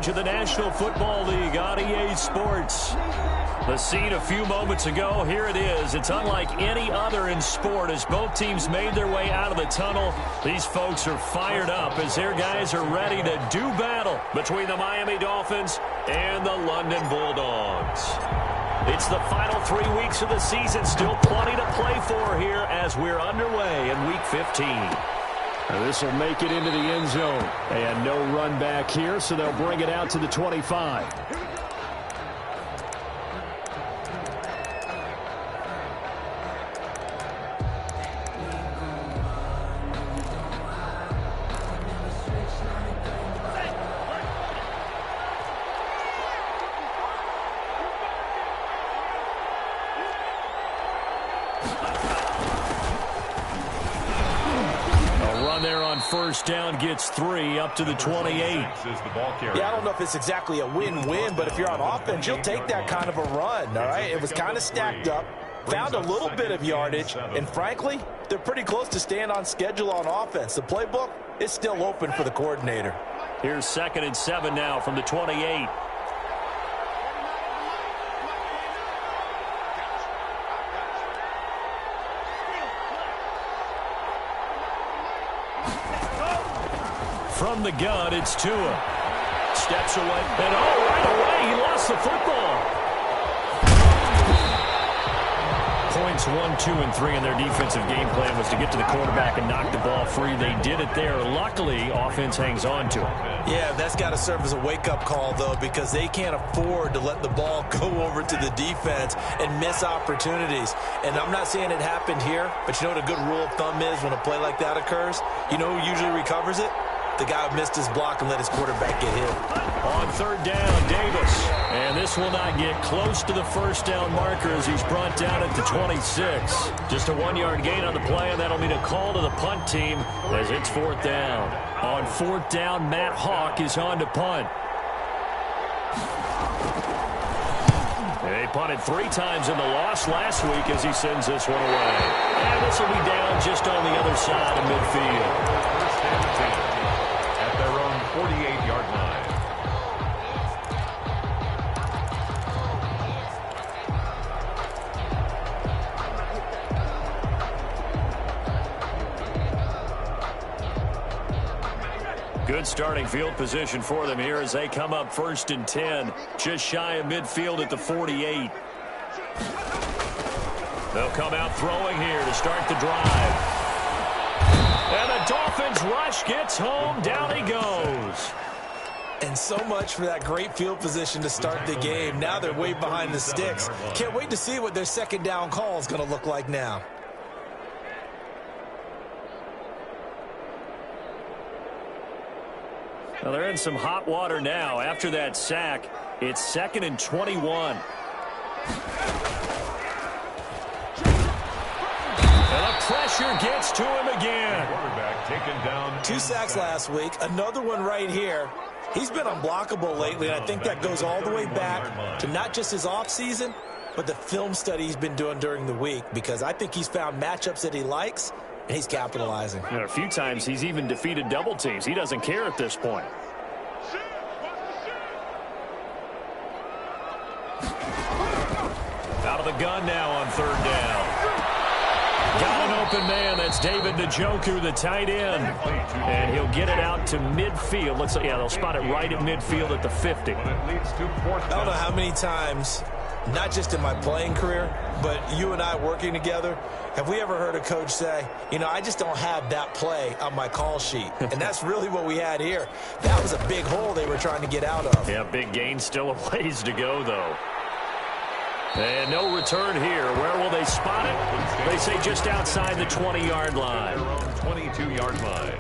coverage of the National Football League on EA Sports. The scene a few moments ago, here it is. It's unlike any other in sport as both teams made their way out of the tunnel. These folks are fired up as their guys are ready to do battle between the Miami Dolphins and the London Bulldogs. It's the final 3 weeks of the season. Still plenty to play for here as we're underway in Week 15. This will make it into the end zone. And no run back here, so they'll bring it out to the 25. First down gets 3 up to the 28. Yeah, I don't know if it's exactly a win-win, but if you're on offense, you'll take that kind of a run, all right? It was kind of stacked up, found a little bit of yardage, and frankly, they're pretty close to staying on schedule on offense. The playbook is still open for the coordinator. Here's 2nd and 7 now from the 28. From the gun, it's Tua. Steps away. And right away, he lost the football. Points 1, 2, and 3 in their defensive game plan was to get to the quarterback and knock the ball free. They did it there. Luckily, offense hangs on to it. Yeah, that's got to serve as a wake-up call, though, because they can't afford to let the ball go over to the defense and miss opportunities. And I'm not saying it happened here, but you know what a good rule of thumb is when a play like that occurs? You know who usually recovers it? The guy who missed his block and let his quarterback get hit. On 3rd down, Davis. And this will not get close to the first down marker as he's brought down at the 26. Just a 1-yard gain on the play, and that'll mean a call to the punt team as it's 4th down. On 4th down, Matt Hawk is on to punt. They punted 3 times in the loss last week as he sends this one away. And this will be down just on the other side of midfield. First and 10 at their own 48-yard line. Good starting field position for them here as they come up 1st and 10, just shy of midfield at the 48. They'll come out throwing here to start the drive. And the Dolphins rush gets home. Down he goes. And so much for that great field position to start the game. Now they're way behind the sticks. Can't wait to see what their 2nd down call is going to look like now. Well, they're in some hot water now. After that sack, it's 2nd and 21. And the pressure gets to him again. Quarterback taken down. 2 sacks last week. Another one right here. He's been unblockable lately, and I think that goes all the way back to not just his offseason, but the film study he's been doing during the week, because I think he's found matchups that he likes, and he's capitalizing. You know, a few times he's even defeated double teams. He doesn't care at this point. Out of the gun now on 3rd down. Got an open man. That's David Njoku, the tight end. And he'll get it out to midfield. Looks like, yeah, they'll spot it right at midfield at the 50. I don't know how many times, not just in my playing career, but you and I working together, have we ever heard a coach say, you know, I just don't have that play on my call sheet. And that's really what we had here. That was a big hole they were trying to get out of. Yeah, big gain. Still a ways to go, though. And no return here. Where will they spot it? They say just outside the 20-yard line. Their own 22-yard line.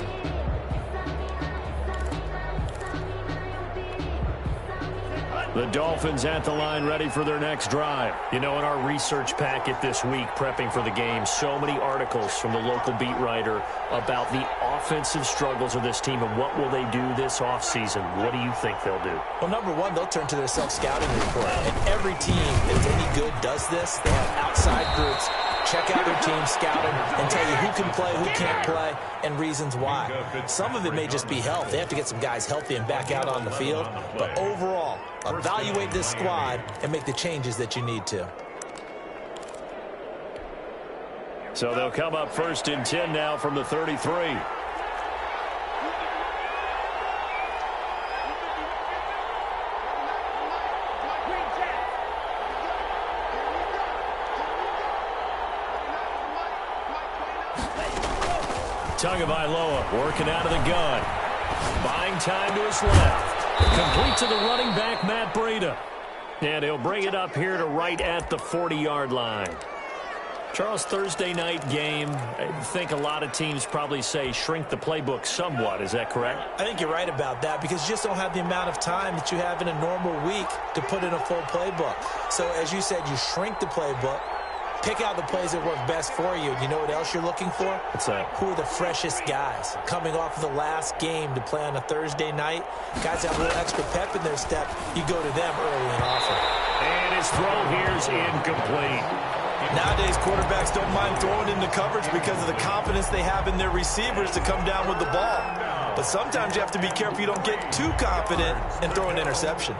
The Dolphins at the line ready for their next drive. You know, in our research packet this week, prepping for the game, so many articles from the local beat writer about the offensive struggles of this team and what will they do this offseason. What do you think they'll do? Well, number one, they'll turn to their self-scouting report. And every team that's any good does this. They have outside groups check out their team, scout them, and tell you who can play, who can't play, and reasons why. Some of it may just be health. They have to get some guys healthy and back out on the field. But overall, evaluate this squad and make the changes that you need to. So they'll come up 1st and 10 now from the 33. Tagovailoa working out of the gun. Buying time to his left. Complete to the running back, Matt Breida. And he'll bring it up here to right at the 40-yard line. Charles, Thursday night game, I think a lot of teams probably say shrink the playbook somewhat. Is that correct? I think you're right about that because you just don't have the amount of time that you have in a normal week to put in a full playbook. So as you said, you shrink the playbook. Pick out the plays that work best for you. You know what else you're looking for? What's that? Who are the freshest guys coming off of the last game to play on a Thursday night? Guys have a little extra pep in their step. You go to them early and often. And his throw here's incomplete. Nowadays, quarterbacks don't mind throwing into coverage because of the confidence they have in their receivers to come down with the ball. But sometimes you have to be careful you don't get too confident and throw an interception.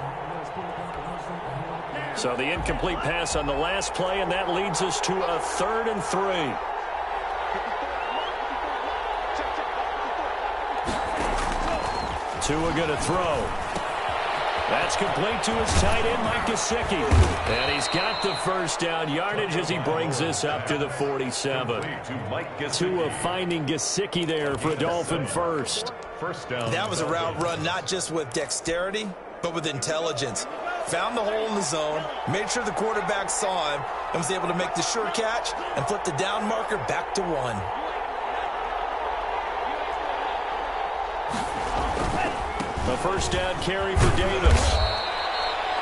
So the incomplete pass on the last play, and that leads us to a 3rd and 3. Tua going to throw. That's complete to his tight end, Mike Gesicki. And he's got the first down yardage as he brings this up to the 47. Tua finding Gesicki there for a Dolphin first. That was a route run not just with dexterity, but with intelligence. Found the hole in the zone, made sure the quarterback saw him, and was able to make the sure catch and flip the down marker back to 1. A first down carry for Davis.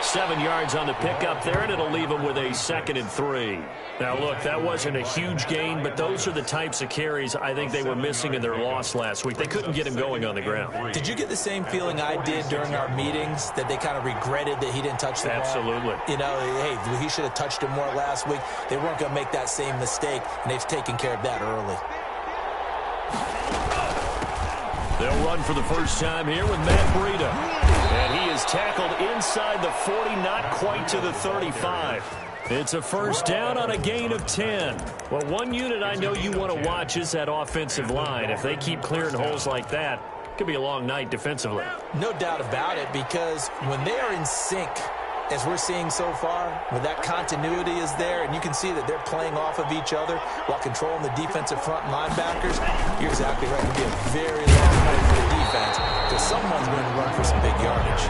7 yards on the pickup there, and it'll leave him with a 2nd and 3. Now, look, that wasn't a huge gain, but those are the types of carries I think they were missing in their loss last week. They couldn't get him going on the ground. Did you get the same feeling I did during our meetings, that they kind of regretted that he didn't touch the ball? Absolutely. You know, hey, he should have touched it more last week. They weren't going to make that same mistake, and they've taken care of that early. They'll run for the first time here with Matt Breida. And he is tackled inside the 40, not quite to the 35. It's a first down on a gain of 10. Well, one unit I know you want to watch is that offensive line. If they keep clearing holes like that, it could be a long night defensively. No doubt about it, because when they are in sync, as we're seeing so far, when that continuity is there, and you can see that they're playing off of each other while controlling the defensive front linebackers, you're exactly right. It could be a very long night for the defense because someone's going to run for some big yardage.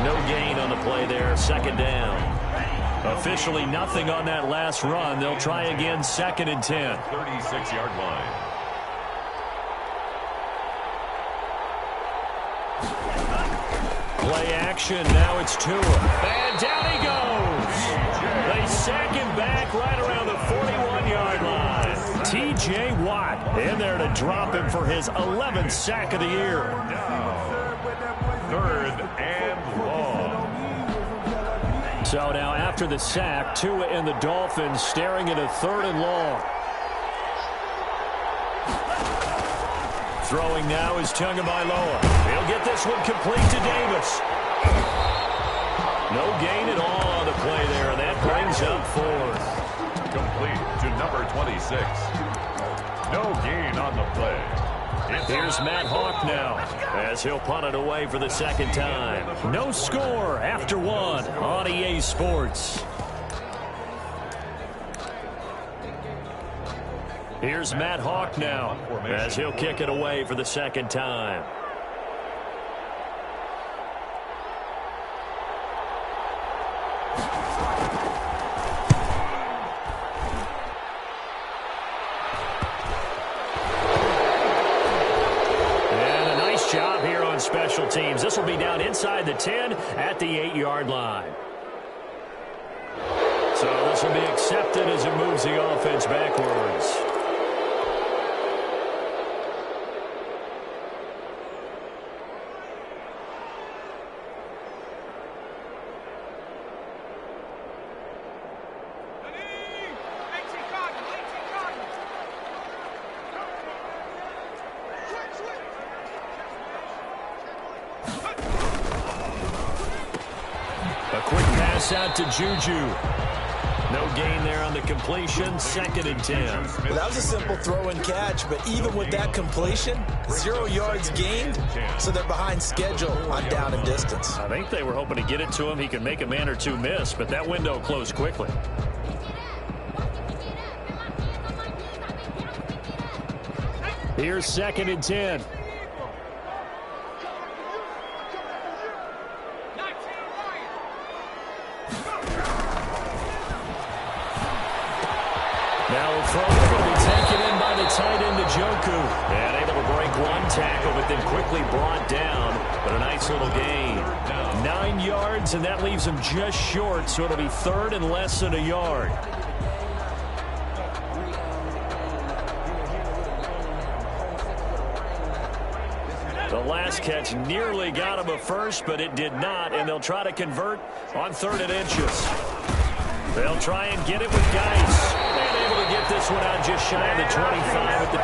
No gain on the play there, 2nd down. Officially nothing on that last run. They'll try again, 2nd and 10. 36-yard line. Play action, now it's Tua. And down he goes. They sack him back right around the 41-yard line. T.J. Watt in there to drop him for his 11th sack of the year. 3rd and long. So now after the sack, Tua and the Dolphins staring at a 3rd and long. Throwing now is Tagovailoa. He'll get this one complete to Davis. No gain at all on the play there, and that brings up 4th. Complete to number 26. No gain on the play. Here's Matt Hawk now as he'll punt it away for the 2nd time. No score after 1 on EA Sports. Here's Matt Hawk now as he'll kick it away for the 2nd time. And a nice job here on special teams. This will be down inside the 10 at the 8-yard line. So this will be accepted as it moves the offense backwards. Pass out to Juju. No gain there on the completion. 2nd and 10. Well, that was a simple throw and catch, but even with that completion, 0 yards gained, so they're behind schedule on down and distance. I think they were hoping to get it to him. He could make a man or two miss, but that window closed quickly. Here's 2nd and 10. Now a throw will be taken in by the tight end, Njoku. And able to break one tackle, but then quickly brought down. But a nice little gain. 9 yards, and that leaves him just short, so it'll be 3rd and less than a yard. The last catch nearly got him a first, but it did not, and they'll try to convert on 3rd and inches. They'll try and get it with Geis. And able to get this one out just shy of the 25 at the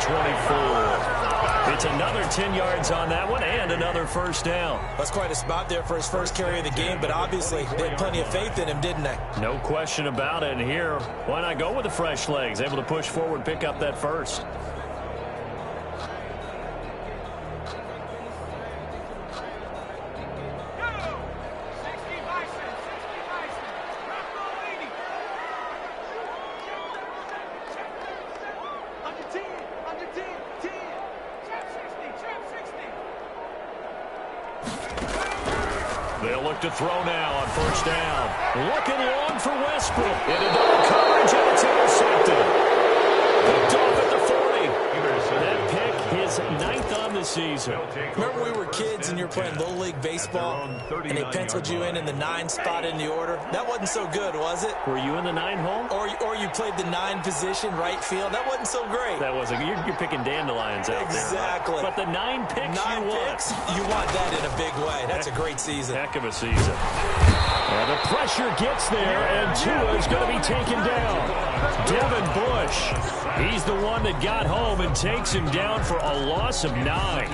24. It's another 10 yards on that one and another first down. That's quite a spot there for his first carry of the game, but obviously they had plenty of faith in him, didn't they? No question about it. And here, why not go with the fresh legs? Able to push forward, pick up that first. They'll look to throw now on first down. Looking long for Westbrook. Into double coverage, and it's intercepted. Picked off at the 40. That pick, his 9th on the season. Remember we were kids and you were playing Little League Baseball, and they penciled you in the 9 spot in the order? That wasn't so good, was it? Were you in the 9 hole? Or you played the 9 position, right field? That wasn't so great. That wasn't. You're picking dandelions out there. Exactly. But the 9 picks you want. You want that in a big way. That's a great season. Heck of a season. And the pressure gets there, and Tua is going to be taken down. Devin Bush, he's the one that got home and takes him down for a loss of 9.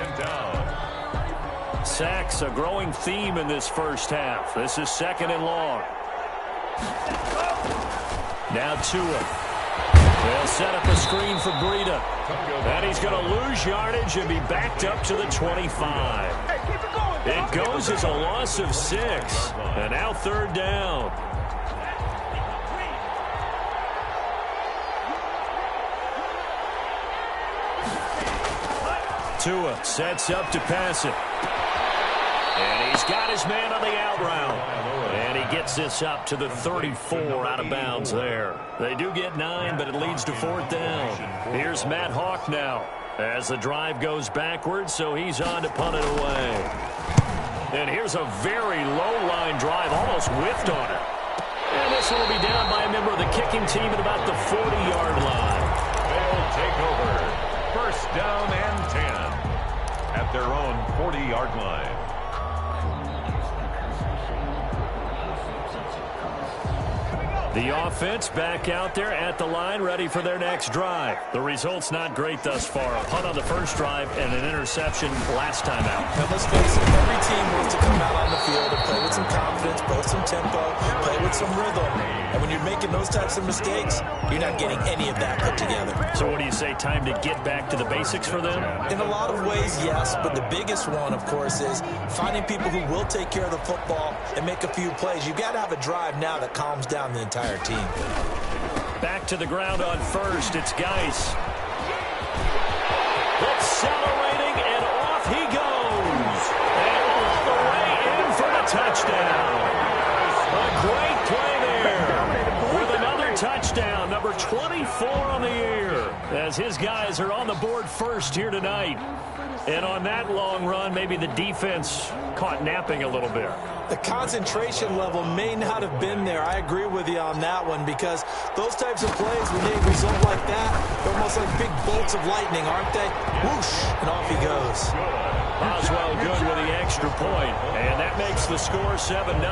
Sacks, a growing theme in this first half. This is 2nd and long. Now Tua. They'll set up a screen for Breida. And he's going to lose yardage and be backed up to the 25. It goes as a loss of 6. And now 3rd down. Tua sets up to pass it. And he's got his man on the out route. And he gets this up to the 34 out of bounds there. They do get 9, but it leads to 4th down. Here's Matt Hawk now as the drive goes backwards, so he's on to punt it away. And here's a very low-line drive, almost whiffed on it. And this will be down by a member of the kicking team at about the 40-yard line. They'll take over. First down and 10 at their own 40-yard line. The offense back out there at the line, ready for their next drive. The result's not great thus far. A punt on the first drive and an interception last time out. And let's face it, every team wants to come out on the field and play with some confidence, build some tempo, play with some rhythm. And when you're making those types of mistakes, you're not getting any of that put together. So what do you say, time to get back to the basics for them? In a lot of ways, yes, but the biggest one, of course, is finding people who will take care of the football and make a few plays. You've got to have a drive now that calms down the entire team. Back to the ground on first. It's Geis. Accelerating, and off he goes. And all the way in for the touchdown. A great play there. With another touchdown, number 24 on the year. As his guys are on the board first here tonight. And on that long run, maybe the defense caught napping a little bit. The concentration level may not have been there. I agree with you on that one, because those types of plays, when they result like that, they're almost like big bolts of lightning, aren't they? Whoosh, and off he goes. Boswell good with the extra point, and that makes the score 7-0.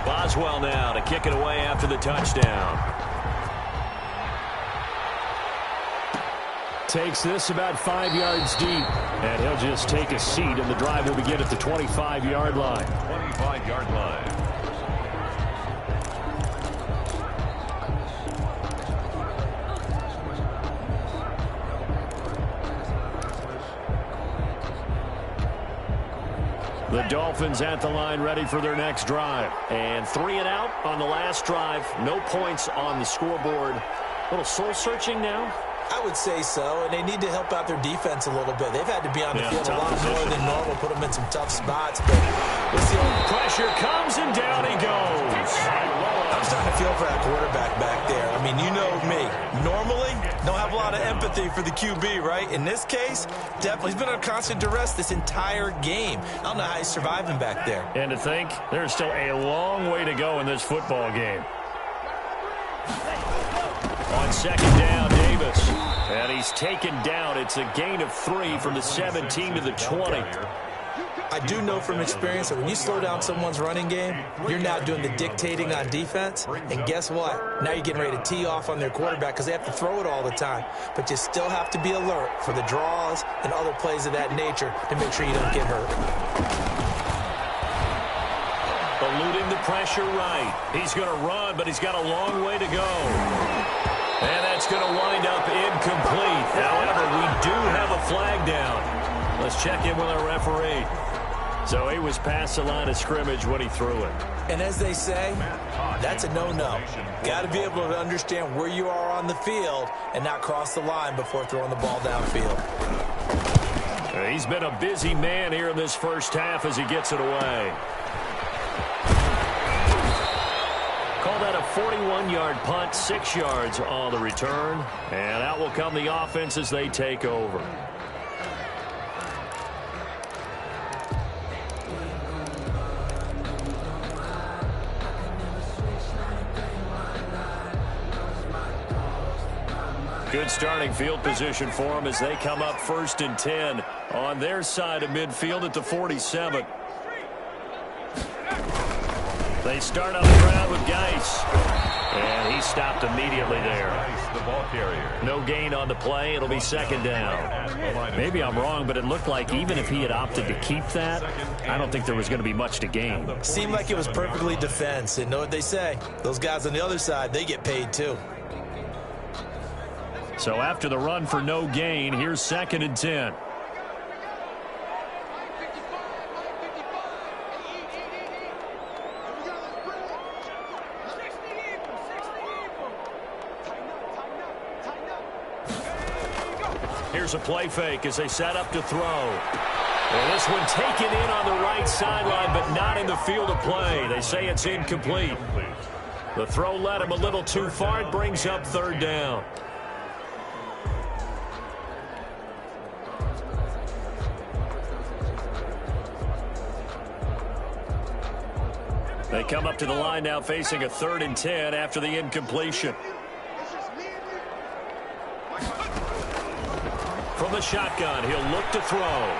Boswell now to kick it away after the touchdown. Takes this about 5 yards deep. And he'll just take a seat, and the drive will begin at the 25-yard line. 25-yard line. The Dolphins at the line, ready for their next drive. And 3 and out on the last drive. No points on the scoreboard. A little soul-searching now? I would say so, and they need to help out their defense a little bit. They've had to be on the field a lot more than normal, put them in some tough spots. But we'll see. Pressure comes, and down he goes. I'm starting to feel for that quarterback back there. I mean, you know me. Normally, don't have a lot of empathy for the QB, right? In this case, definitely. He's been under constant duress this entire game. I don't know how he's surviving back there. And to think, there's still a long way to go in this football game. On second down, Davis. And he's taken down. It's a gain of 3 from the 17 to the 20. I do know from experience that when you slow down someone's running game, you're now doing the dictating on defense. And guess what? Now you're getting ready to tee off on their quarterback because they have to throw it all the time. But you still have to be alert for the draws and other plays of that nature to make sure you don't get hurt. Eluding the pressure right. He's going to run, but he's got a long way to go. And that's going to wind up incomplete. However, we do have a flag down. Let's check in with our referee. So he was past the line of scrimmage when he threw it. And as they say, that's a no-no. Got to be able to understand where you are on the field and not cross the line before throwing the ball downfield. He's been a busy man here in this first half as he gets it away. Call that a 41-yard punt, 6 yards on the return. And out will come the offense as they take over. Good starting field position for them as they come up 1st and 10 on their side of midfield at the 47. They start up around with Geis. And he stopped immediately there. The ball carrier. No gain on the play. It'll be second down. Maybe I'm wrong, but it looked like even if he had opted to keep that, I don't think there was going to be much to gain. Seemed like it was perfectly defense. And know what they say? Those guys on the other side, they get paid too. So after the run for no gain, here's 2nd and 10. Here's a play fake as they set up to throw. And this one taken in on the right sideline, but not in the field of play. They say it's incomplete. The throw led him a little too far. It brings up 3rd down. They come up to the line now facing a 3rd and 10 after the incompletion. From the shotgun, he'll look to throw.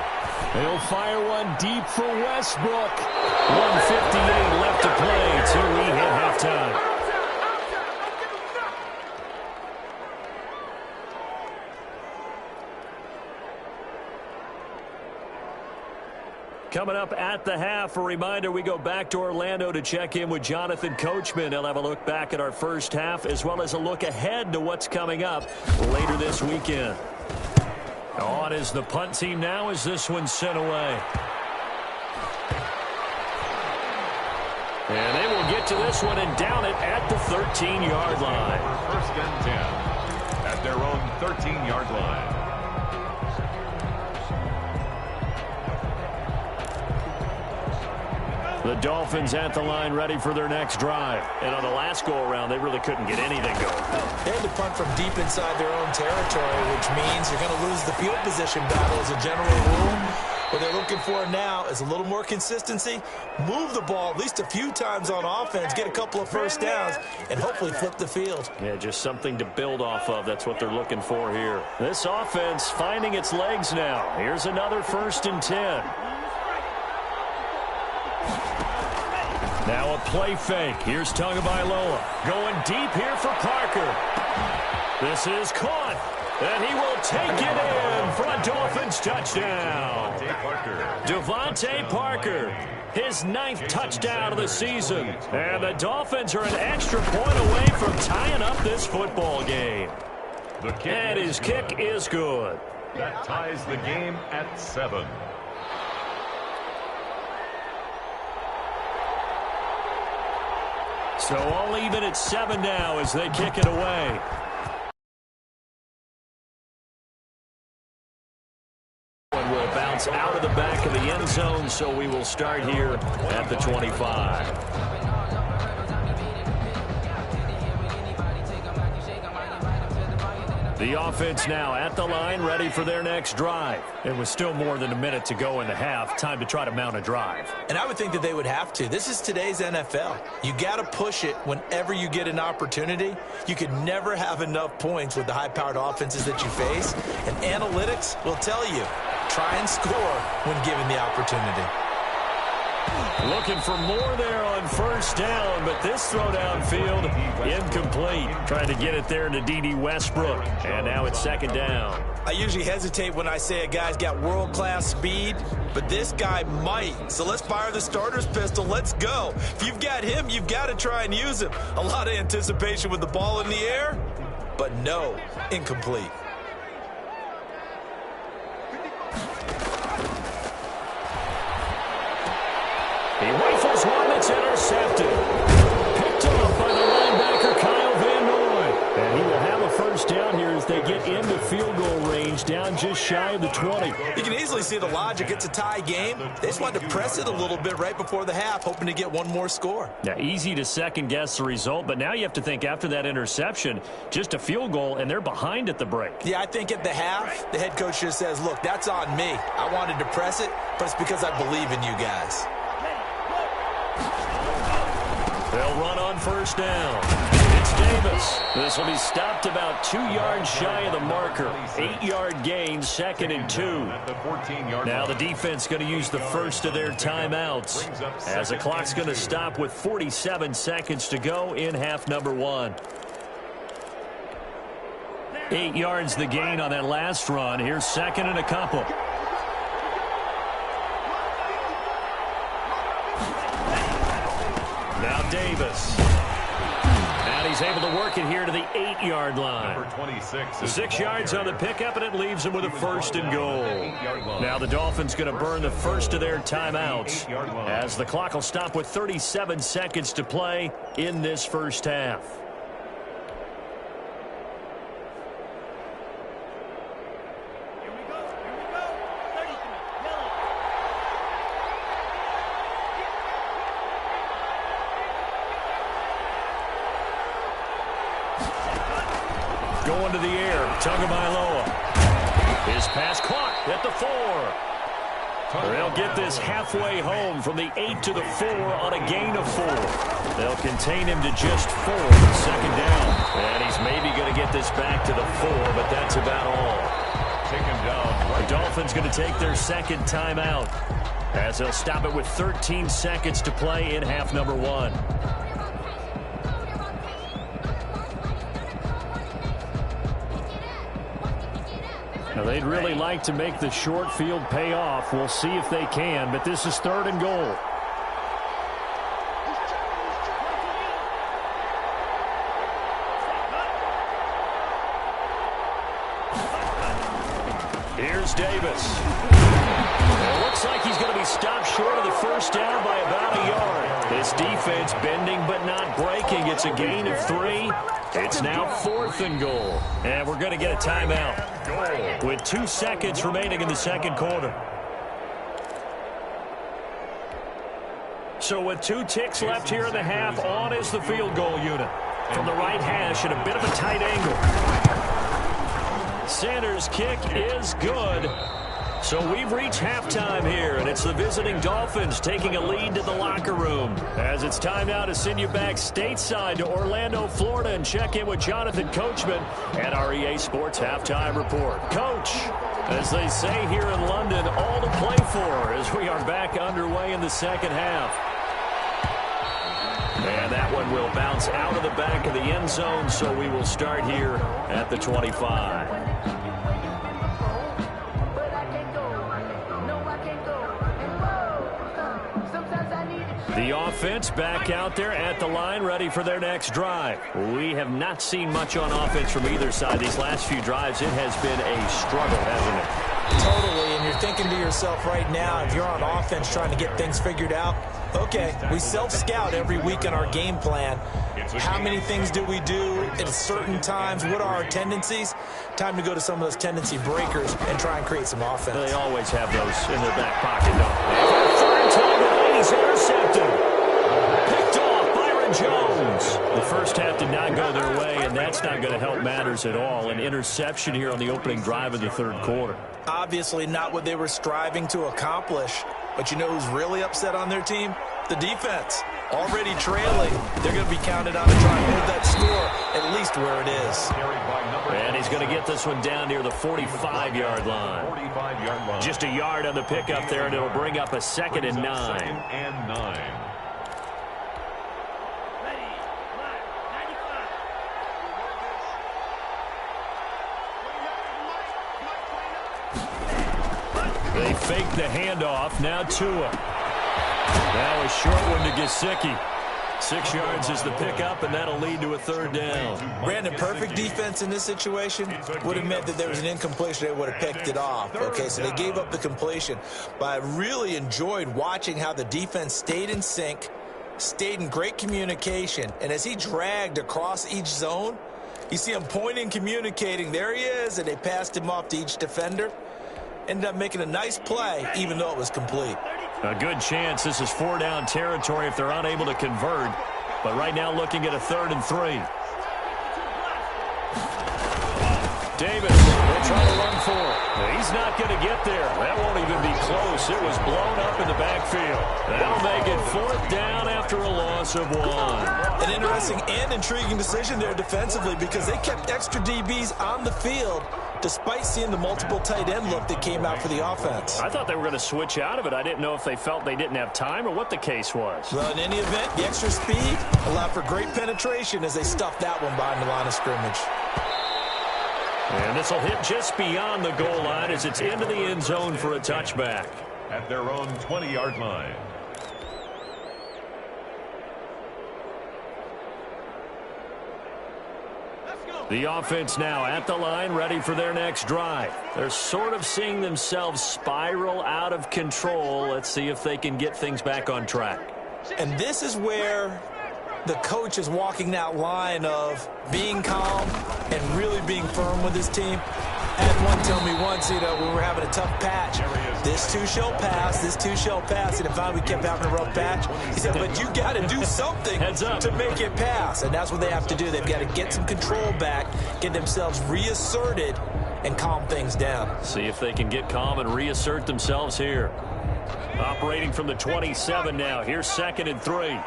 He'll fire one deep for Westbrook. 1:58 left to play till we hit halftime. Coming up at the half, a reminder, we go back to Orlando to check in with Jonathan Coachman. He'll have a look back at our first half as well as a look ahead to what's coming up later this weekend. On is the punt team now as this one's sent away. And they will get to this one and down it at the 13-yard line. 1st and 10 at their own 13-yard line. The Dolphins at the line ready for their next drive. And on the last go-around, they really couldn't get anything going. They had to punt from deep inside their own territory, which means you're going to lose the field position battle as a general rule. What they're looking for now is a little more consistency, move the ball at least a few times on offense, get a couple of first downs, and hopefully flip the field. Yeah, just something to build off of. That's what they're looking for here. This offense finding its legs now. Here's another 1st and 10. Now a play fake. Here's Tagovailoa going deep here for Parker. This is caught. And he will take it in for a Dolphins touchdown. Devontae Parker, his 9th touchdown of the season. And the Dolphins are an extra point away from tying up this football game. And his kick is good. That ties the game at 7. So all even at 7 now as they kick it away. One will bounce out of the back of the end zone, so we will start here at the 25. The offense now at the line, ready for their next drive. It was still more than a minute to go in the half. Time to try to mount a drive. And I would think that they would have to. This is today's NFL. You got to push it whenever you get an opportunity. You could never have enough points with the high-powered offenses that you face. And analytics will tell you, try and score when given the opportunity. Looking for more there on first down, but this throw downfield incomplete. Trying to get it there to D.D. Westbrook, and now it's 2nd down. I usually hesitate when I say a guy's got world-class speed, but this guy might. So let's fire the starter's pistol. Let's go. If you've got him, you've got to try and use him. A lot of anticipation with the ball in the air, but no, incomplete. He rifles one that's intercepted. Picked off by the linebacker, Kyle Van Noy. And he will have a first down here as they get into field goal range, down just shy of the 20. You can easily see the logic. It's a tie game. They just wanted to press it a little bit right before the half, hoping to get one more score. Yeah, easy to second-guess the result, but now you have to think after that interception, just a field goal, and they're behind at the break. Yeah, I think at the half, the head coach just says, look, that's on me. I wanted to press it, but it's because I believe in you guys. They'll run on first down. It's Davis. This will be stopped about 2 yards shy of the marker. 8-yard gain, 2nd and 2. Now the defense going to use the first of their timeouts as the clock's going to stop with 47 seconds to go in half number 1. 8 yards the gain on that last run. Here's 2nd and a couple. Now Davis. And he's able to work it here to the 8-yard line. Number 26 6 yards on the pickup, and it leaves him with a 1st and goal. Now the Dolphins going to burn the first of their timeouts as the clock will stop with 37 seconds to play in this first half. Going to the air, Tagovailoa. His pass caught at the 4. They'll get this halfway home from the 8 to the 4 on a gain of 4. They'll contain him to just 4 for 2nd down. And he's maybe going to get this back to the 4, but that's about all. Taken down. The Dolphins going to take their 2nd timeout as they'll stop it with 13 seconds to play in half number 1. Now, they'd really like to make the short field pay off. We'll see if they can, but this is 3rd and goal. Here's Davis. It looks like he's going to be stopped short of the first down by about a yard. This defense bending but not breaking. It's a gain of 3. It's now 4th and goal. And we're going to get a timeout with 2 seconds remaining in the 2nd quarter. So with 2 ticks left here in the half, on is the field goal unit. From the right hash at a bit of a tight angle. Sanders' kick is good. So we've reached halftime here, and it's the visiting Dolphins taking a lead to the locker room. As it's time now to send you back stateside to Orlando, Florida, and check in with Jonathan Coachman at our EA Sports Halftime Report. Coach, as they say here in London, all to play for as we are back underway in the 2nd half. And that one will bounce out of the back of the end zone, so we will start here at the 25. The offense back out there at the line, ready for their next drive. We have not seen much on offense from either side. These last few drives, it has been a struggle, hasn't it? Totally, and you're thinking to yourself right now, if you're on offense trying to get things figured out, okay, we self-scout every week in our game plan. How many things do we do at certain times? What are our tendencies? Time to go to some of those tendency breakers and try and create some offense. They always have those in their back pocket, don't they? Third time, he's intercepted. Picked off, Byron Jones. The first half did not go their way, and that's not going to help matters at all. An interception here on the opening drive of the third quarter. Obviously not what they were striving to accomplish. But you know who's really upset on their team? The defense. Already trailing. They're going to be counted on to try and hold that score at least where it is. And he's going to get this one down near the 45-yard line. Just a yard on the pickup there, and it'll bring up a 2nd and 9. They fake the handoff. Now Tua. Now a short one to Gesicki. 6 yards is the pickup, and that'll lead to a 3rd down. Brandon, perfect defense in this situation would have meant that there was an incompletion. They would have picked it off. Okay, so they gave up the completion. But I really enjoyed watching how the defense stayed in sync, stayed in great communication. And as he dragged across each zone, you see him pointing, communicating. There he is, and they passed him off to each defender. Ended up making a nice play, even though it was complete. A good chance this is 4-down territory if they're unable to convert. But right now looking at a 3rd and 3. Davis will try to run for it. He's not going to get there. That won't even be close. It was blown up in the backfield. That'll make it 4th down after a loss of 1. An interesting and intriguing decision there defensively because they kept extra DBs on the field despite seeing the multiple tight end look that came out for the offense. I thought they were going to switch out of it. I didn't know if they felt they didn't have time or what the case was. Well, in any event, the extra speed allowed for great penetration as they stuffed that one behind the line of scrimmage. And this will hit just beyond the goal line as it's into the end zone for a touchback. At their own 20-yard line. The offense now at the line, ready for their next drive. They're sort of seeing themselves spiral out of control. Let's see if they can get things back on track. And this is where the coach is walking that line of being calm and really being firm with his team. I had one tell me once, you know, when we were having a tough patch, this too shall pass, this too shall pass. And finally we kept having a rough patch. He said, but you got to do something to make it pass. And that's what they have to do. They've got to get some control back, get themselves reasserted, and calm things down. See if they can get calm and reassert themselves here. Operating from the 27 now. Here's 2nd and 3.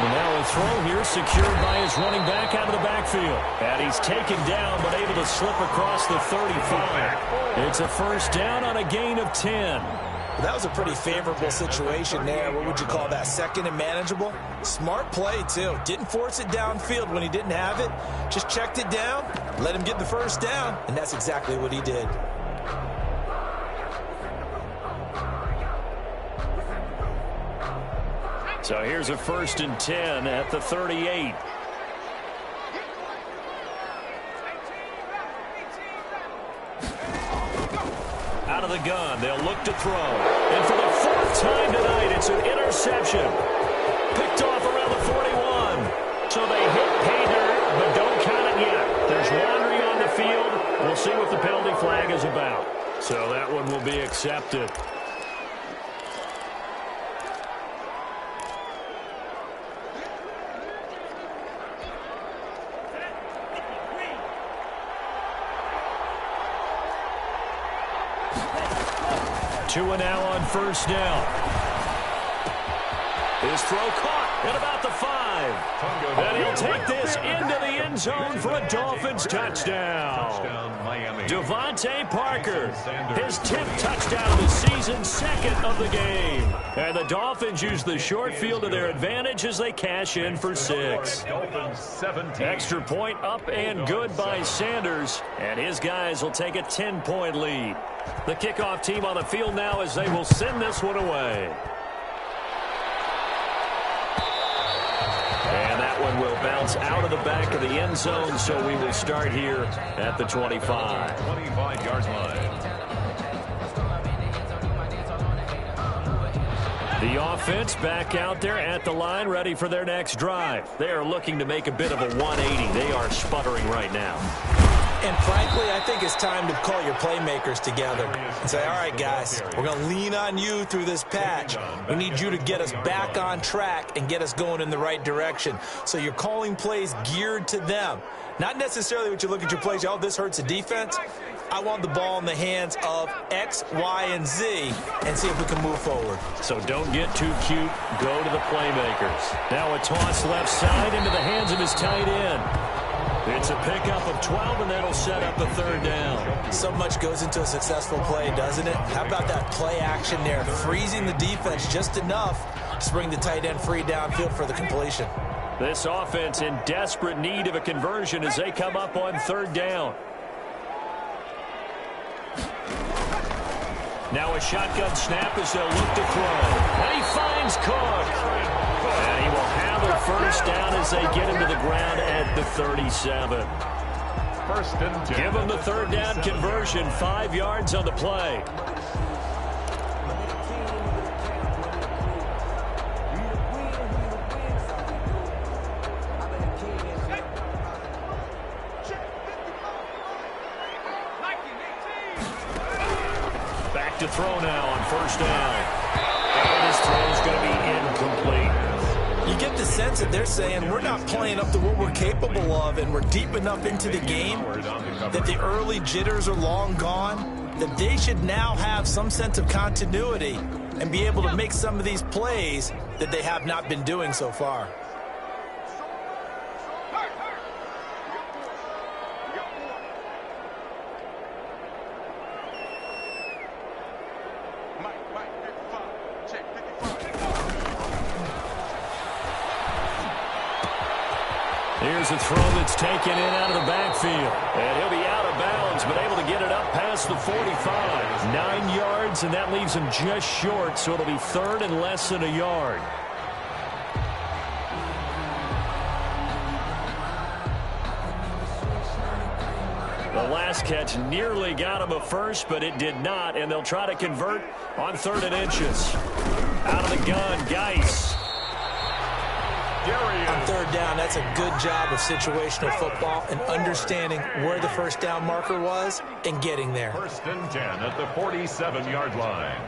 And now a throw here secured by his running back out of the backfield. And he's taken down but able to slip across the 35. It's a 1st down on a gain of 10. Well, that was a pretty favorable situation there. What would you call that? 2nd and manageable? Smart play, too. Didn't force it downfield when he didn't have it. Just checked it down, let him get the 1st down, and that's exactly what he did. So here's a 1st and 10 at the 38. Out of the gun, they'll look to throw. And for the 4th time tonight, it's an interception. Picked off around the 41. So they hit pay dirt, but don't count it yet. There's wandering on the field. We'll see what the penalty flag is about. So that one will be accepted. Tua now on 1st down. His throw caught at about the 5. And he'll take this into the end zone for a Dolphins touchdown. Devontae Parker, his 10th touchdown of the season, 2nd of the game. And the Dolphins use the short field to their advantage as they cash in for 6. Extra point up and good by Sanders. And his guys will take a 10-point lead. The kickoff team on the field now as they will send this one away. And that one will bounce out of the back of the end zone, so we will start here at the 25. 25-yard line. The offense back out there at the line, ready for their next drive. They are looking to make a bit of a 180. They are sputtering right now. And frankly, I think it's time to call your playmakers together and say, all right, guys, we're going to lean on you through this patch. We need you to get us back on track and get us going in the right direction. So you're calling plays geared to them. Not necessarily what you look at your plays, oh, this hurts the defense. I want the ball in the hands of X, Y, and Z and see if we can move forward. So don't get too cute. Go to the playmakers. Now a toss left side into the hands of his tight end. It's a pickup of 12, and that'll set up a third down. So much goes into a successful play, doesn't it? How about that play action there, freezing the defense just enough to bring the tight end free downfield for the completion. This offense in desperate need of a conversion as they come up on third down. Now a shotgun snap as they'll look to throw. And he finds Cook. And he will have a first down as they get him to the ground at the 37. First and 10. Give him the third down conversion, 5 yards on the play. Back to throw now on first down. And his throw is going to be incomplete. You get the sense that they're saying we're not playing up to what we're capable of, and we're deep enough into the game that the early jitters are long gone, that they should now have some sense of continuity and be able to make some of these plays that they have not been doing so far. Here's a throw that's taken in out of the backfield. And he'll be out of bounds, but able to get it up past the 45. 9 yards, and that leaves him just short, so it'll be third and less than a yard. The last catch nearly got him a first, but it did not, and they'll try to convert on third and inches. Out of the gun, Geis. On third down, that's a good job of situational football and understanding where the first down marker was and getting there. First and 10 at the 47-yard line.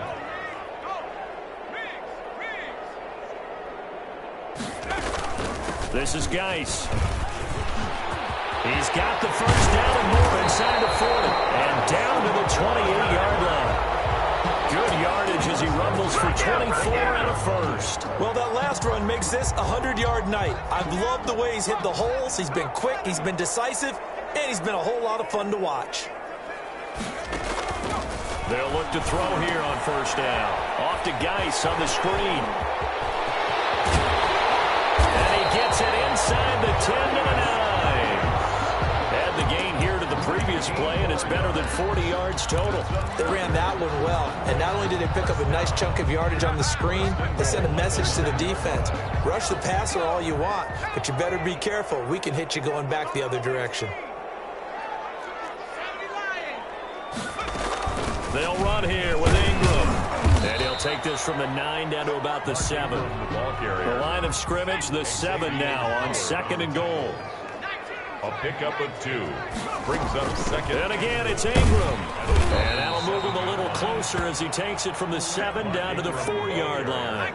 This is Geis. He's got the first down and more inside the 40 and down to the 28-yard line. Good yardage as he rumbles for 24 and a first. Well, that last run makes this a 100-yard night. I've loved the way he's hit the holes. He's been quick, he's been decisive, and he's been a whole lot of fun to watch. They'll look to throw here on first down. Off to Geis on the screen. And he gets it inside the 10 to the 9. Had the gain here to the previous play, and it's better than 40 yards total. They ran that one well, and not only did they pick up a nice chunk of yardage on the screen, they sent a message to the defense. Rush the passer all you want, but you better be careful. We can hit you going back the other direction. They'll run here with Ingram. And he'll take this from the 9 down to about the 7. The line of scrimmage, the 7 now on second and goal. A pickup of 2. Brings up second. And again, it's Ingram. And that'll move him a little closer as he takes it from the 7 down to the 4-yard line.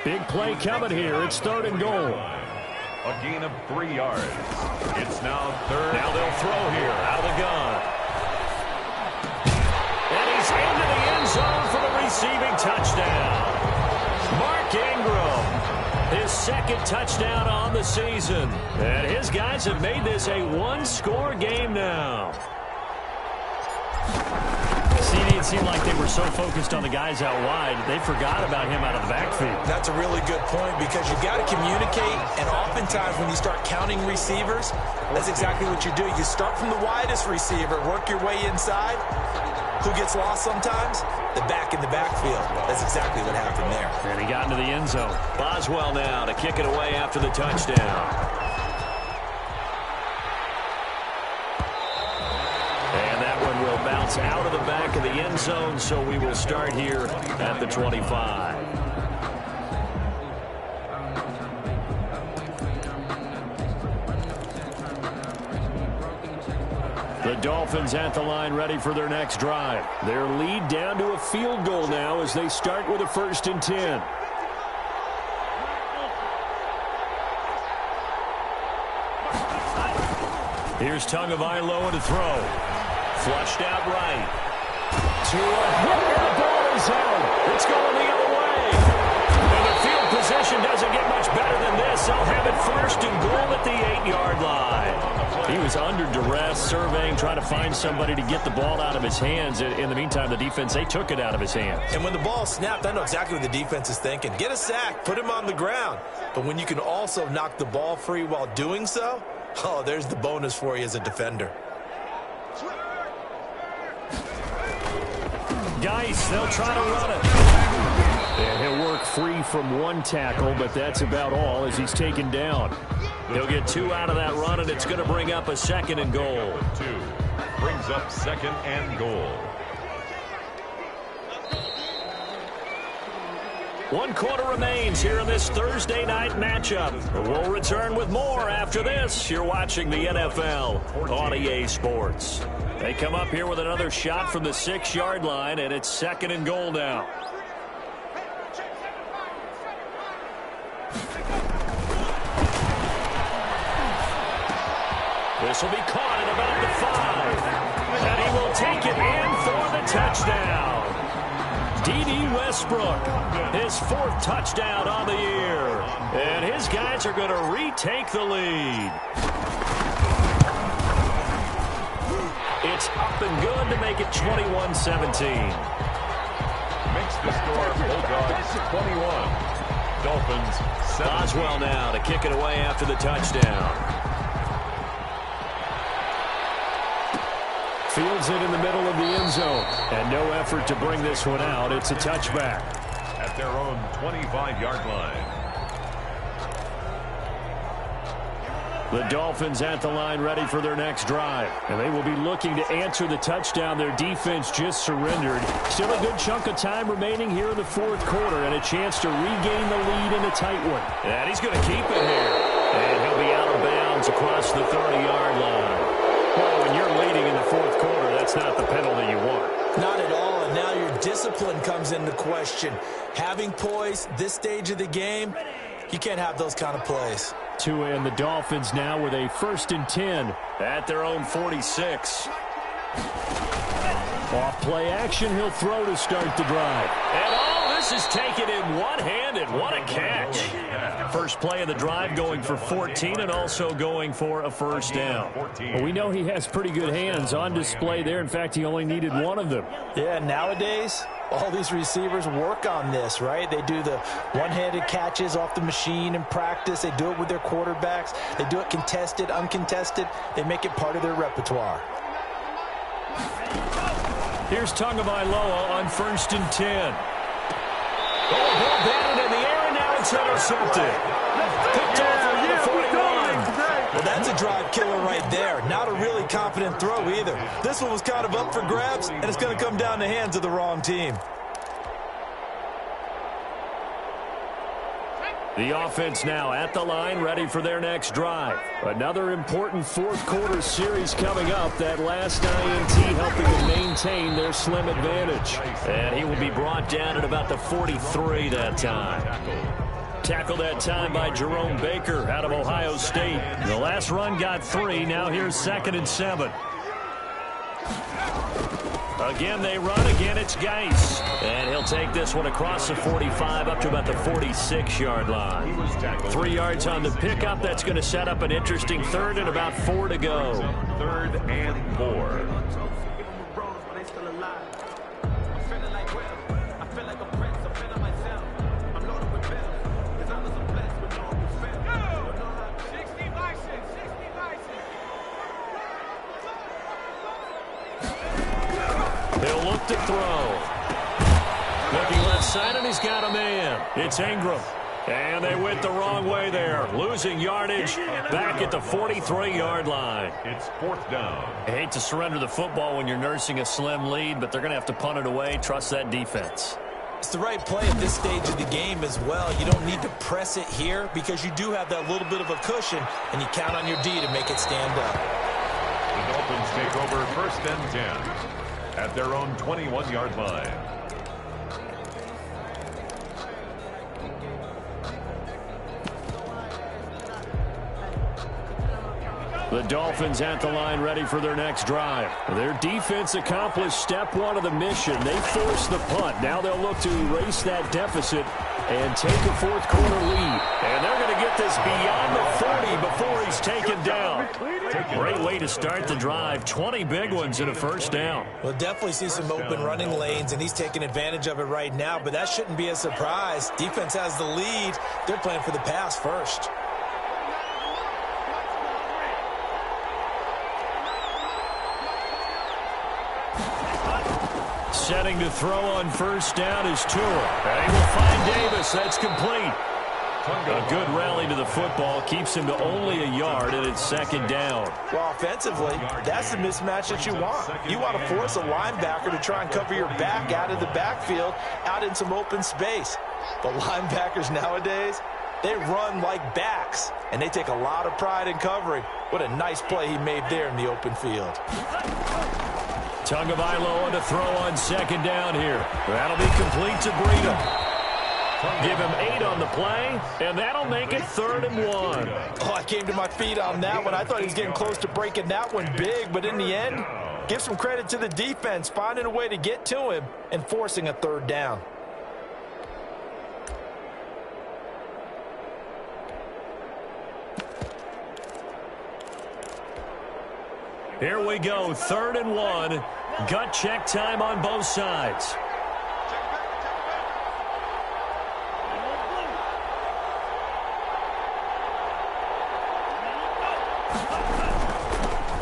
Big play coming here. It's third and goal. A gain of 3 yards. It's now third. Now they'll throw here out of the gun. And he's into the end zone for the receiving touchdown. Mark Ingram. His second touchdown on the season. And his guys have made this a one-score game now. It seemed like they were so focused on the guys out wide, they forgot about him out of the backfield. That's a really good point because you've got to communicate, and oftentimes when you start counting receivers, that's exactly what you do. You start from the widest receiver, work your way inside, who gets lost sometimes? The back in the backfield. That's exactly what happened there. And he got into the end zone. Boswell now to kick it away after the touchdown. And that one will bounce out of the back of the end zone, so we will start here at the 25. The Dolphins at the line ready for their next drive. Their lead down to a field goal now as they start with a 1st and 10. Here's Tagovailoa to throw. Flushed out right. To a hit, and the ball is out. It's going the other way. And the field position doesn't get much better than this. They'll have it 1st and goal at the 8-yard line. He was under duress, surveying, trying to find somebody to get the ball out of his hands. In the meantime, the defense, they took it out of his hands. And when the ball snapped, I know exactly what the defense is thinking. Get a sack, put him on the ground. But when you can also knock the ball free while doing so, oh, there's the bonus for you as a defender. Geis, they'll try to run it. And he'll work free from one tackle, but that's about all as he's taken down. He'll get 2 out of that run, and it's going to bring up a 2nd and goal. 2 brings up 2nd and goal. 1 quarter remains here in this Thursday night matchup. We'll return with more after this. You're watching the NFL on EA Sports. They come up here with another shot from the 6-yard line, and it's 2nd and goal now. This will be caught at about the 5. And he will take it in for the touchdown. D.D. Westbrook, his 4th touchdown on the year. And his guys are going to retake the lead. It's up and good to make it 21-17. Makes the score Bulldogs 21. Dolphins 17. Boswell now to kick it away after the touchdown. Fields it in the middle of the end zone. And no effort to bring this one out. It's a touchback. At their own 25-yard line. The Dolphins at the line ready for their next drive. And they will be looking to answer the touchdown. Their defense just surrendered. Still a good chunk of time remaining here in the 4th quarter. And a chance to regain the lead in a tight one. And he's going to keep it here. And he'll be out of bounds across the 30-yard line. Well, when you're leading in the 4th quarter, that's not the penalty you want. Not at all, and now your discipline comes into question. Having poise this stage of the game, you can't have those kind of plays. Tua and the Dolphins now with a 1st and 10 at their own 46. Off play action, he'll throw to start the drive. And all this is taken in one-handed. What a catch. First play of the drive going for 14 and also going for a 1st down. Well, we know he has pretty good hands on display there. In fact, he only needed one of them. Yeah, nowadays, all these receivers work on this, right? They do the one-handed catches off the machine in practice. They do it with their quarterbacks. They do it contested, uncontested. They make it part of their repertoire. Here's Tagovailoa on 1st and 10. Oh, ball batted in the air, and now it's intercepted. Picked off around the 41. Well, that's a drive killer right there. Not a really confident throw either. This one was kind of up for grabs, and it's going to come down the hands of the wrong team. The offense now at the line, ready for their next drive. Another important 4th quarter series coming up. That last INT helping them maintain their slim advantage. And he will be brought down at about the 43 that time. Tackled that time by Jerome Baker out of Ohio State. The last run got 3. Now here's 2nd and 7. Again, they run. Again, it's Geis. And he'll take this one across the 45 up to about the 46-yard line. 3 yards on the pickup. That's going to set up an interesting 3rd and about 4 to go. 3rd and 4. He'll look to throw. Looking left side, and he's got a man. It's Ingram. And they went the wrong way there. Losing yardage back at the 43-yard line. It's 4th down. I hate to surrender the football when you're nursing a slim lead, but they're going to have to punt it away. Trust that defense. It's the right play at this stage of the game as well. You don't need to press it here because you do have that little bit of a cushion, and you count on your D to make it stand up. The Dolphins take over 1st and 10 at their own 21-yard line. The Dolphins at the line ready for their next drive. Their defense accomplished step 1 of the mission. They forced the punt. Now they'll look to erase that deficit and take a 4th quarter lead. And they're going to get this beyond the 40 before he's taken down. Great way to start the drive. 20 big ones and a 1st down. We'll definitely see some open running lanes, and he's taking advantage of it right now, but that shouldn't be a surprise. Defense has the lead. They're playing for the pass first. Setting to throw on 1st down is Tua. And he will find Davis. That's complete. A good rally to the football. Keeps him to only a yard, and it's 2nd down. Well, offensively, that's the mismatch that you want. You want to force a linebacker to try and cover your back out of the backfield, out in some open space. But linebackers nowadays, they run like backs, and they take a lot of pride in covering. What a nice play he made there in the open field. Tagovailoa to throw on 2nd down here. That'll be complete to Breida. Give him 8 on the play, and that'll make it 3rd and 1. Oh, I came to my feet on that one. I thought he was getting close to breaking that one big, but in the end, give some credit to the defense, finding a way to get to him and forcing a 3rd down. Here we go, 3rd and 1. Gut check time on both sides.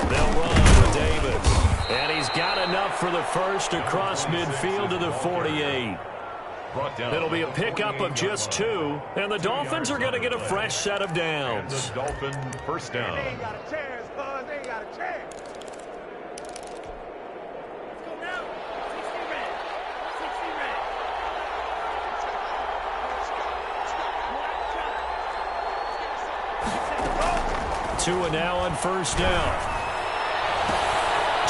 They'll run with Davis. And he's got enough for the 1st across midfield to the 48. It'll be a pickup of just 2, and the Dolphins are going to get a fresh set of downs. The Dolphin 1st down. They ain't got a chance, bud. They ain't got a chance. Let's go now. 60 red. 60 red. Tua now on 1st down.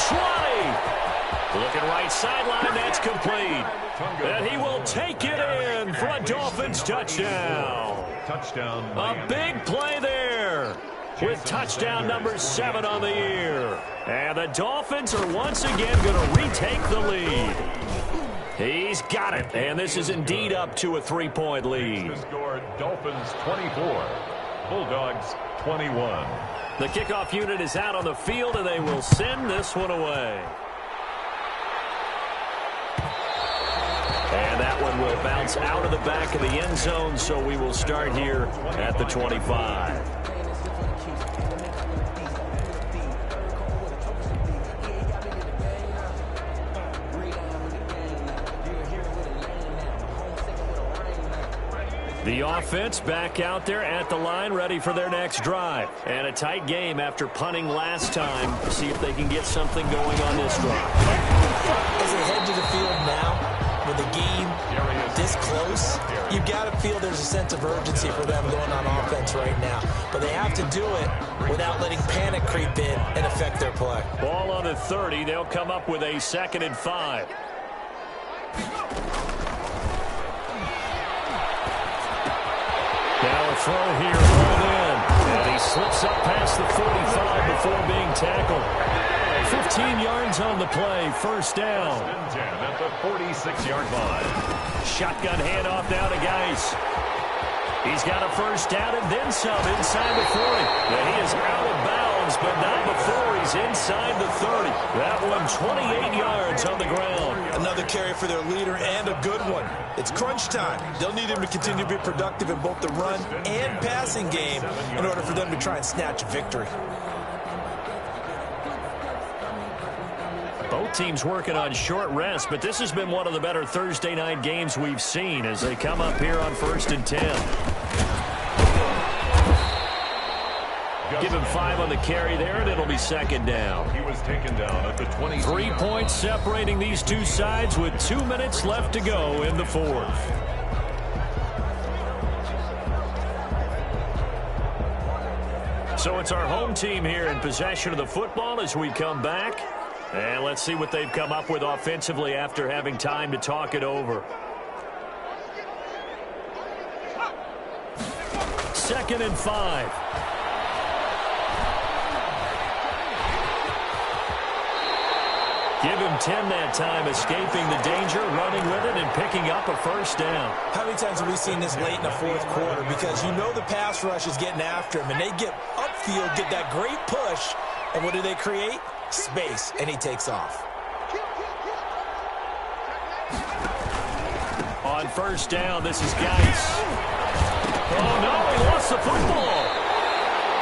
20. Looking right sideline. That's complete. And he will take it in for a Dolphins touchdown. Touchdown. A big play there with touchdown number 7 on the year. And the Dolphins are once again going to retake the lead. He's got it. And this is indeed up to a 3-point lead. The score, Dolphins 24, Bulldogs 21. The kickoff unit is out on the field, and they will send this one away. And that one will bounce out of the back of the end zone, so we will start here at the 25. The offense back out there at the line, ready for their next drive. And a tight game after punting last time. See if they can get something going on this drive. As they head to the field now, with the game this close, you've got to feel there's a sense of urgency for them going on offense right now. But they have to do it without letting panic creep in and affect their play. Ball on the 30. They'll come up with a 2nd and 5. Now a throw here, rolled in. And he slips up past the 45 before being tackled. 15 yards on the play, 1st down. At the 46-yard line. Shotgun handoff now to Geis. He's got a 1st down and then some inside the 40. Now he is out of bounds, but not before he's inside the 30. That one 28 yards on the ground. Another carry for their leader and a good one. It's crunch time. They'll need him to continue to be productive in both the run and passing game in order for them to try and snatch a victory. Both both teams working on short rest, but this has been one of the better Thursday night games we've seen as they come up here on 1st and 10. Give him 5 on the carry there, and it'll be 2nd down. He was taken down at the 20. 3 points separating these two sides with 2 minutes left to go in the 4th. So it's our home team here in possession of the football as we come back. And let's see what they've come up with offensively after having time to talk it over. 2nd and 5. Give him 10 that time, escaping the danger, running with it, and picking up a 1st down. How many times have we seen this late in the 4th quarter? Because you know the pass rush is getting after him, and they get upfield, get that great push, and what do they create? Space, and he takes off. On 1st down, this is Geis. Oh, no, he lost the football.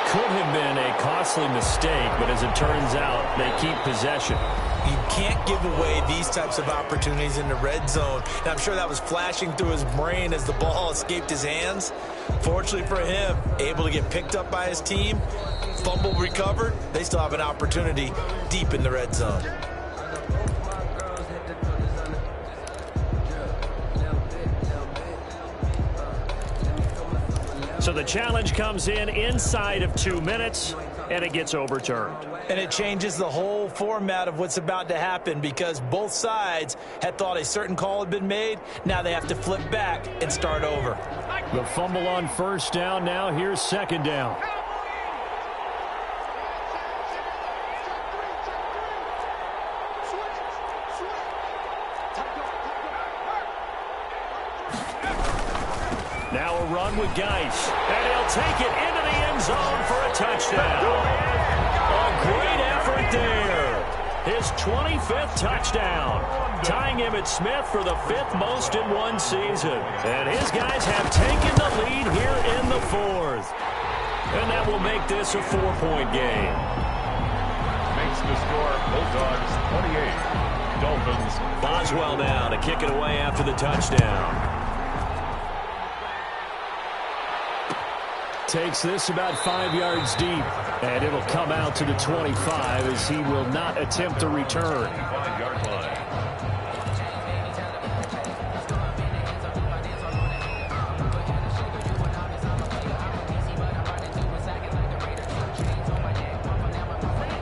Could have been a costly mistake, but as it turns out, they keep possession. You can't give away these types of opportunities in the red zone. And I'm sure that was flashing through his brain as the ball escaped his hands. Fortunately for him, able to get picked up by his team, fumble recovered. They still have an opportunity deep in the red zone. So the challenge comes in inside of 2 minutes, and it gets overturned. And it changes the whole format of what's about to happen because both sides had thought a certain call had been made. Now they have to flip back and start over. The fumble on 1st down. Now here's 2nd down. Now a run with Geis, and he'll take it into the end zone for a touchdown. A great effort there. His 25th touchdown, tying Emmitt Smith for the 5th most in one season. And his guys have taken the lead here in the 4th. And that will make this a 4-point game. Makes the score Bulldogs 28. Dolphins. Boswell now to kick it away after the touchdown. Takes this about 5 yards deep, and it'll come out to the 25 as he will not attempt to return. 5-yard line.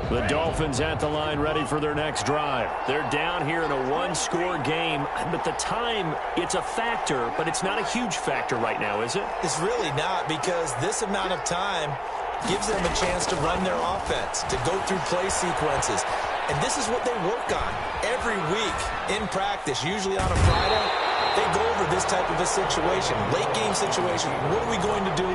The Dolphins at the line ready for their next drive. They're down here in a 1-score game, but the time, it's a factor, but it's not a huge factor right now, is it? It's really not because this amount of time gives them a chance to run their offense, to go through play sequences. And this is what they work on every week in practice, usually on a Friday. They go over this type of a situation, late game situation. What are we going to do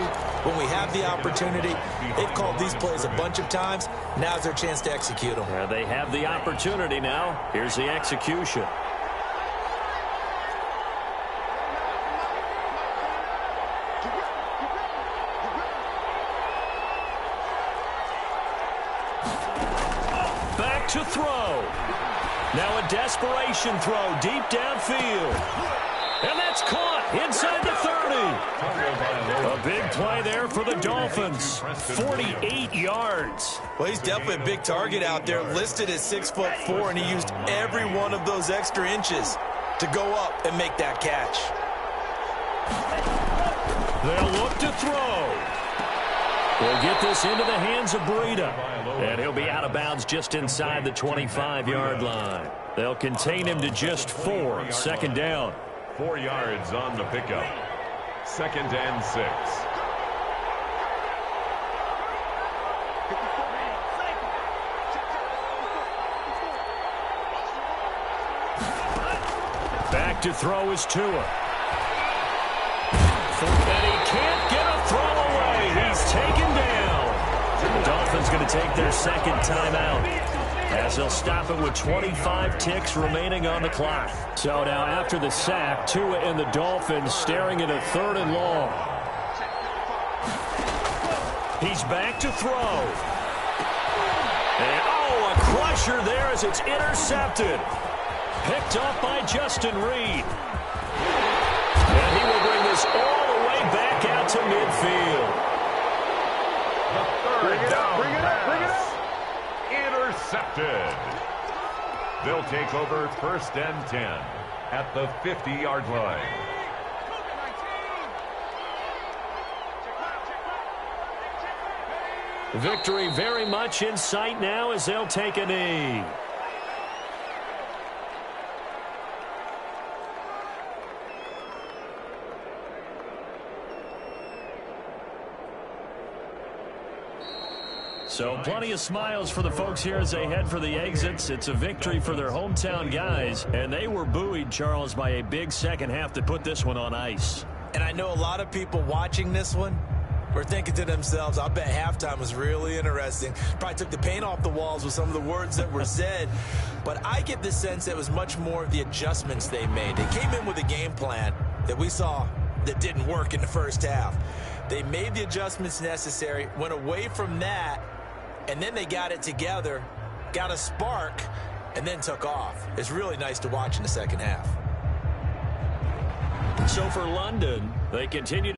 when we have the opportunity? They've called these plays a bunch of times. Now's their chance to execute them. Yeah, they have the opportunity now. Here's the execution. Back to throw. Now a desperation throw deep downfield. And that's caught inside the 30. A big play there for the Dolphins. 48 yards. Well, he's definitely a big target out there, listed at 6'4", and he used every one of those extra inches to go up and make that catch. They'll look to throw. They'll get this into the hands of Breida. And he'll be out of bounds just inside the 25-yard line. They'll contain him to just 4. 2nd down. 4 yards on the pickup. 2nd and 6. Back to throw is Tua. And he can't get a throw away. He's taken down. The Dolphins going to take their 2nd timeout, as they'll stop it with 25 ticks remaining on the clock. So now after the sack, Tua and the Dolphins staring at a 3rd and long. He's back to throw. And, oh, a pressure there as it's intercepted. Picked up by Justin Reed. And he will bring this all the way back out to midfield. The third down pass. Intercepted. They'll take over 1st and 10 at the 50-yard line. Victory very much in sight now as they'll take a knee. So plenty of smiles for the folks here as they head for the exits. It's a victory for their hometown guys, and they were buoyed, Charles, by a big second half to put this one on ice. And I know a lot of people watching this one were thinking to themselves, I bet halftime was really interesting. Probably took the paint off the walls with some of the words that were said. But I get the sense it was much more of the adjustments they made. They came in with a game plan that we saw that didn't work in the first half. They made the adjustments necessary, went away from that, and then they got it together, got a spark, and then took off. It's really nice to watch in the second half. So for London, they continue